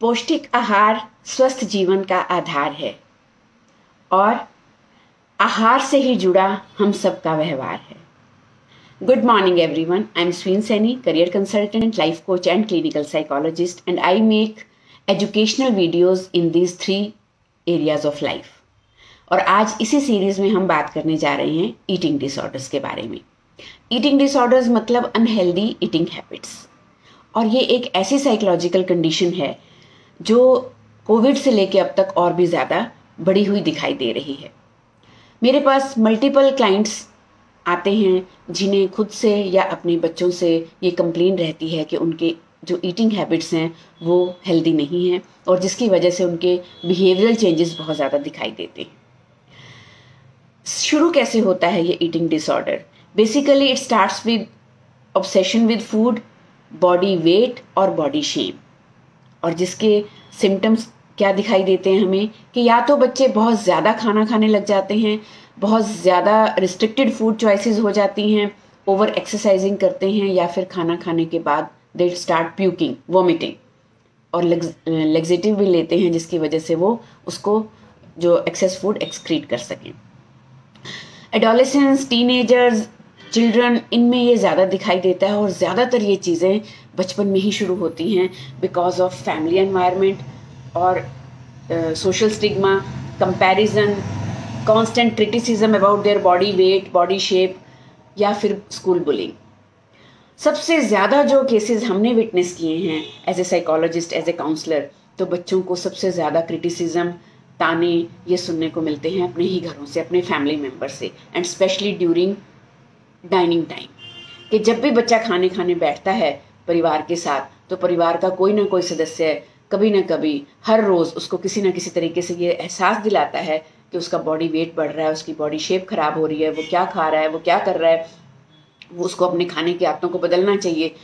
पौष्टिक आहार स्वस्थ जीवन का आधार है और आहार से ही जुड़ा हम सबका व्यवहार है। Good morning everyone. I'm Sween Saini, career consultant, life coach and clinical psychologist, and I make educational videos in these 3 areas of life. और आज इसी सीरीज में हम बात करने जा रहे हैं ईटिंग डिसऑर्डर्स के बारे में। ईटिंग डिसऑर्डर्स मतलब अनहेल्दी ईटिंग हैबिट्स, और ये एक ऐसी साइकोलॉजिकल कंडीशन है जो कोविड से लेके अब तक और भी ज़्यादा बढ़ी हुई दिखाई दे रही है। मेरे पास मल्टीपल क्लाइंट्स आते हैं जिन्हें खुद से या अपने बच्चों से ये कंप्लेन रहती है कि उनके जो ईटिंग हैबिट्स हैं वो हेल्दी नहीं हैं और जिसकी वजह से उनके बिहेवियरल चेंजेस बहुत ज़्यादा दिखाई देते हैं। शुरू कैसे होता है ये eating disorder? Basically it starts with obsession with food, body weight और बॉडी शेम। और जिसके सिम्टम्स क्या दिखाई देते हैं हमें कि या तो बच्चे बहुत ज़्यादा खाना खाने लग जाते हैं, बहुत ज़्यादा रिस्ट्रिक्टेड फूड चॉइसेस हो जाती हैं, ओवर एक्सरसाइजिंग करते हैं, या फिर खाना खाने के बाद दे स्टार्ट प्यूकिंग, वॉमिटिंग, और लेग्जेटिव भी लेते हैं जिसकी वजह से वो उसको जो एक्सेस फूड एक्सक्रीट कर सकें। एडोलेसेंस, टीनेजर्स, चिल्ड्रन, इनमें ये ज़्यादा दिखाई देता है और ज़्यादातर ये चीज़ें बचपन में ही शुरू होती हैं बिकॉज ऑफ फैमिली एनवायरनमेंट और social stigma, comparison, constant criticism about their body weight, body shape, या फिर स्कूल बुलिंग। सबसे ज़्यादा जो केसेस हमने विटनेस किए हैं as a psychologist, as a counsellor, तो बच्चों को सबसे ज़्यादा क्रिटिसिज्म, ताने ये सुनने को मिलते हैं अपने ही घरों से, अपने फैमिली मेम्बर से, and specially during dining time, कि जब भी बच्चा खाने बैठता है परिवार के साथ, तो परिवार का कोई ना कोई सदस्य कभी ना कभी हर रोज़ उसको किसी ना किसी तरीके से ये एहसास दिलाता है कि उसका बॉडी वेट बढ़ रहा है, उसकी बॉडी शेप खराब हो रही है, वो क्या खा रहा है, वो क्या कर रहा है, वो उसको अपने खाने की आदतों को बदलना चाहिए।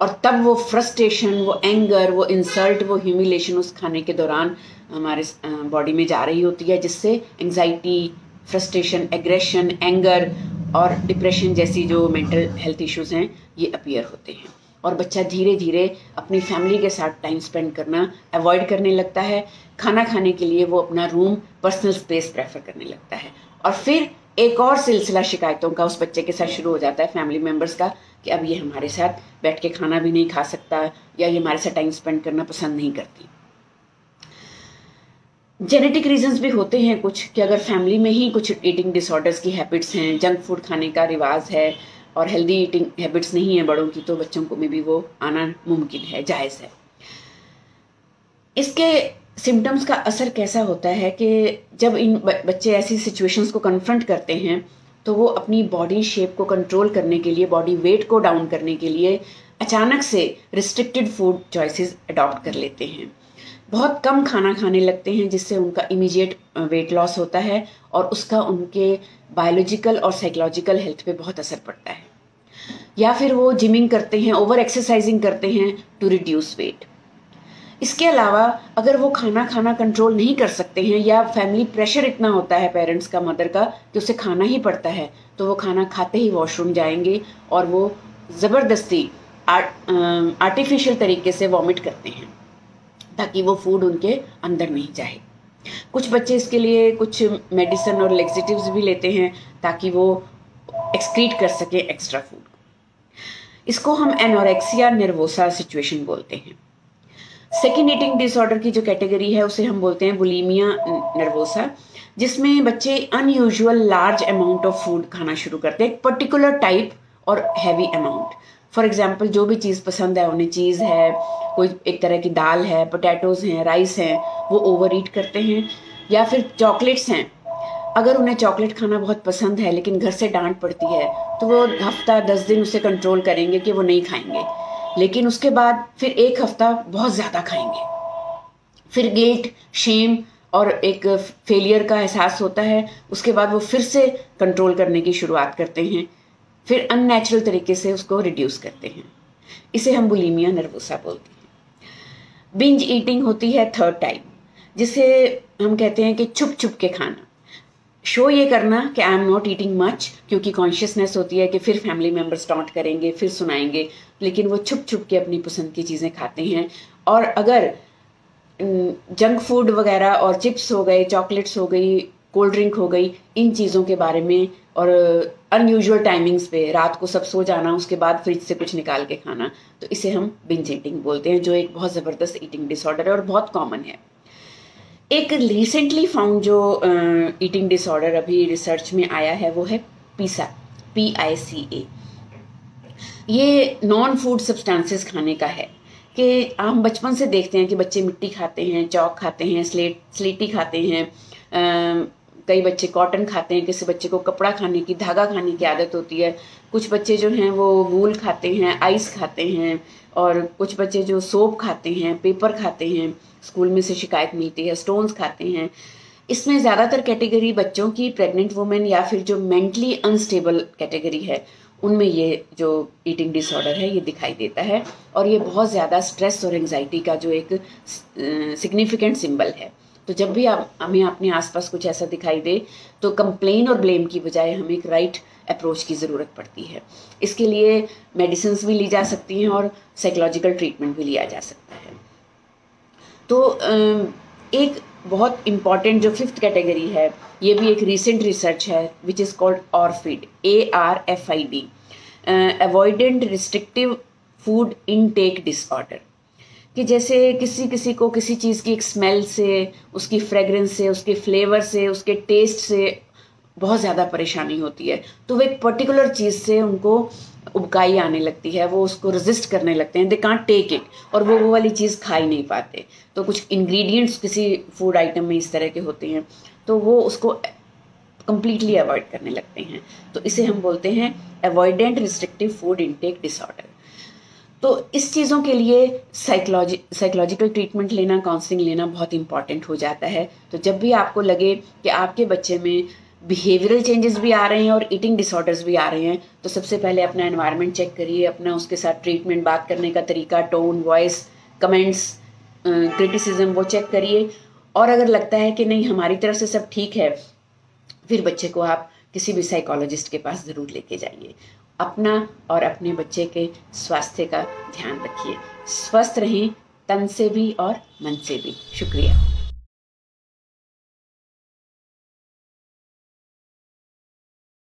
और तब वो फ्रस्ट्रेशन, वो एंगर, वो इंसल्ट, वो ह्यूमिलेशन उस खाने के दौरान हमारे बॉडी में जा रही होती है, जिससे एंग्जाइटी, फ्रस्ट्रेशन, एग्रेशन, एंगर और डिप्रेशन जैसी जो मेंटल हेल्थ इश्यूज़ हैं ये अपीयर होते हैं। और बच्चा धीरे धीरे अपनी फैमिली के साथ टाइम स्पेंड करना अवॉइड करने लगता है। खाना खाने के लिए वो अपना रूम, पर्सनल स्पेस प्रेफर करने लगता है। और फिर एक और सिलसिला शिकायतों का उस बच्चे के साथ शुरू हो जाता है, फैमिली मेम्बर्स का, कि अब ये हमारे साथ बैठ के खाना भी नहीं खा सकता, या ये हमारे साथ टाइम स्पेंड करना पसंद नहीं करती। जेनेटिक रीजंस भी होते हैं कुछ, कि अगर फैमिली में ही कुछ ईटिंग डिसऑर्डर्स की हैबिट्स हैं, जंक फूड खाने का रिवाज है और हेल्दी ईटिंग हैबिट्स नहीं है बड़ों की, तो बच्चों को में भी वो आना मुमकिन है, जायज़ है। इसके सिम्टम्स का असर कैसा होता है कि जब इन बच्चे ऐसी सिचुएशंस को कन्फ्रंट करते हैं तो वो अपनी बॉडी शेप को कंट्रोल करने के लिए, बॉडी वेट को डाउन करने के लिए अचानक से रिस्ट्रिक्टेड फूड चॉइसेस अडॉप्ट कर लेते हैं। बहुत कम खाना खाने लगते हैं जिससे उनका इमीडिएट वेट लॉस होता है और उसका उनके बायोलॉजिकल और साइकोलॉजिकल हेल्थ पे बहुत असर पड़ता है। या फिर वो जिमिंग करते हैं, ओवर एक्सरसाइजिंग करते हैं टू रिड्यूस वेट। इसके अलावा अगर वो खाना कंट्रोल नहीं कर सकते हैं, या फैमिली प्रेशर इतना होता है पेरेंट्स का, मदर का, कि उसे खाना ही पड़ता है, तो वो खाना खाते ही वॉशरूम जाएंगे और वो ज़बरदस्ती आर्टिफिशियल तरीके से वॉमिट करते हैं ताकि वो फूड उनके अंदर नहीं जाए। कुछ बच्चे इसके लिए कुछ मेडिसिन और लेक्सेटिव्स भी लेते हैं ताकि वो एक्सक्रीट कर सके एक्स्ट्रा फूड। इसको हम एनोरेक्सिया नर्वोसा सिचुएशन बोलते हैं। सेकेंड ईटिंग डिसऑर्डर की जो कैटेगरी है उसे हम बोलते हैं बुलिमिया नर्वोसा, जिसमें बच्चे unusual large amount of food खाना शुरू करते हैं, एक पर्टिकुलर टाइप और हैवी अमाउंट। फॉर एग्जाम्पल, जो भी चीज़ पसंद है उन्हें, चीज़ है, कोई एक तरह की दाल है, पोटैटोज़ हैं, राइस हैं, वो ओवर ईट करते हैं। या फिर चॉकलेट्स हैं, अगर उन्हें चॉकलेट खाना बहुत पसंद है लेकिन घर से डांट पड़ती है तो वो हफ्ता 10 दिन उसे कंट्रोल करेंगे कि वो नहीं खाएंगे, लेकिन उसके बाद फिर एक हफ्ता बहुत ज़्यादा खाएंगे। फिर गिल्ट, शेम और एक फेलियर का एहसास होता है। उसके बाद वो फिर से कंट्रोल करने की शुरुआत करते हैं, फिर अननेचुरल तरीके से उसको रिड्यूस करते हैं। इसे हम बुलिमिया नर्वोसा बोलते हैं। बिंज ईटिंग होती है थर्ड टाइप, जिसे हम कहते हैं कि छुप छुप के खाना, शो ये करना कि I am not eating much, क्योंकि कॉन्शियसनेस होती है कि फिर फैमिली मेम्बर्स टॉन्ट करेंगे, फिर सुनाएंगे, लेकिन वो छुप छुप के अपनी पसंद की चीज़ें खाते हैं। और अगर जंक फूड वगैरह और चिप्स हो गए, चॉकलेट्स हो गई, कोल्ड ड्रिंक हो गई, इन चीज़ों के बारे में, और अनयूजुअल टाइमिंग्स पे रात को सब सो जाना, उसके बाद फ्रिज से कुछ निकाल के खाना, तो इसे हम बिंज ईटिंग बोलते हैं, जो एक बहुत ज़बरदस्त ईटिंग डिसऑर्डर है और बहुत कॉमन है। एक रिसेंटली फाउंड जो ईटिंग डिसऑर्डर अभी रिसर्च में आया है वो है PICA, PICA। ये नॉन फूड सब्सटेंसेस खाने का है कि हम बचपन से देखते हैं कि बच्चे मिट्टी खाते हैं, चौक खाते हैं, स्लेटी खाते हैं, कई बच्चे कॉटन खाते हैं, किसी बच्चे को कपड़ा खाने की, धागा खाने की आदत होती है, कुछ बच्चे जो हैं वो वूल खाते हैं, आइस खाते हैं, और कुछ बच्चे जो सोप खाते हैं, पेपर खाते हैं, स्कूल में से शिकायत मिलती है, स्टोन्स खाते हैं। इसमें ज़्यादातर कैटेगरी बच्चों की, प्रेग्नेंट वुमेन या फिर जो मेंटली अनस्टेबल कैटेगरी है, उनमें ये जो ईटिंग डिसऑर्डर है ये दिखाई देता है, और ये बहुत ज़्यादा स्ट्रेस और एंजाइटी का जो एक सिग्निफिकेंट सिंबल है। तो जब भी हमें अपने आसपास कुछ ऐसा दिखाई दे तो कंप्लेन और ब्लेम की बजाय हमें एक राइट अप्रोच की ज़रूरत पड़ती है। इसके लिए मेडिसिन भी ली जा सकती हैं और साइकोलॉजिकल ट्रीटमेंट भी लिया जा सकता है। तो एक बहुत इम्पॉर्टेंट जो 5th कैटेगरी है, ये भी एक रिसेंट रिसर्च है, which is called ARFID, ARFID, avoidant restrictive food intake disorder. कि जैसे किसी को किसी चीज़ की एक स्मेल से, उसकी फ्रेगरेंस से, उसके फ्लेवर से, उसके टेस्ट से बहुत ज़्यादा परेशानी होती है, तो वो एक पर्टिकुलर चीज़ से उनको उबकाई आने लगती है, वो उसको रेजिस्ट करने लगते हैं, दे कांट टेक इट, और वो वाली चीज़ खा ही नहीं पाते। तो कुछ इंग्रेडिएंट्स किसी फूड आइटम में इस तरह के होते हैं, तो वो उसको कंप्लीटली अवॉइड करने लगते हैं। तो इसे हम बोलते हैं avoidant restrictive food intake disorder. तो इस चीज़ों के लिए साइकोलॉजिकल ट्रीटमेंट लेना, काउंसलिंग लेना बहुत इंपॉर्टेंट हो जाता है। तो जब भी आपको लगे कि आपके बच्चे में बिहेवियरल चेंजेस भी आ रहे हैं और ईटिंग डिसऑर्डर्स भी आ रहे हैं, तो सबसे पहले अपना एनवायरनमेंट चेक करिए, अपना उसके साथ ट्रीटमेंट, बात करने का तरीका, टोन, वॉइस, कमेंट्स, क्रिटिसिज्म, वो चेक करिए। और अगर लगता है कि नहीं हमारी तरफ से सब ठीक है, फिर बच्चे को आप किसी भी साइकोलॉजिस्ट के पास ज़रूर लेके जाइए। अपना और अपने बच्चे के स्वास्थ्य का ध्यान रखिए। स्वस्थ रहें, तन से भी और मन से भी। शुक्रिया।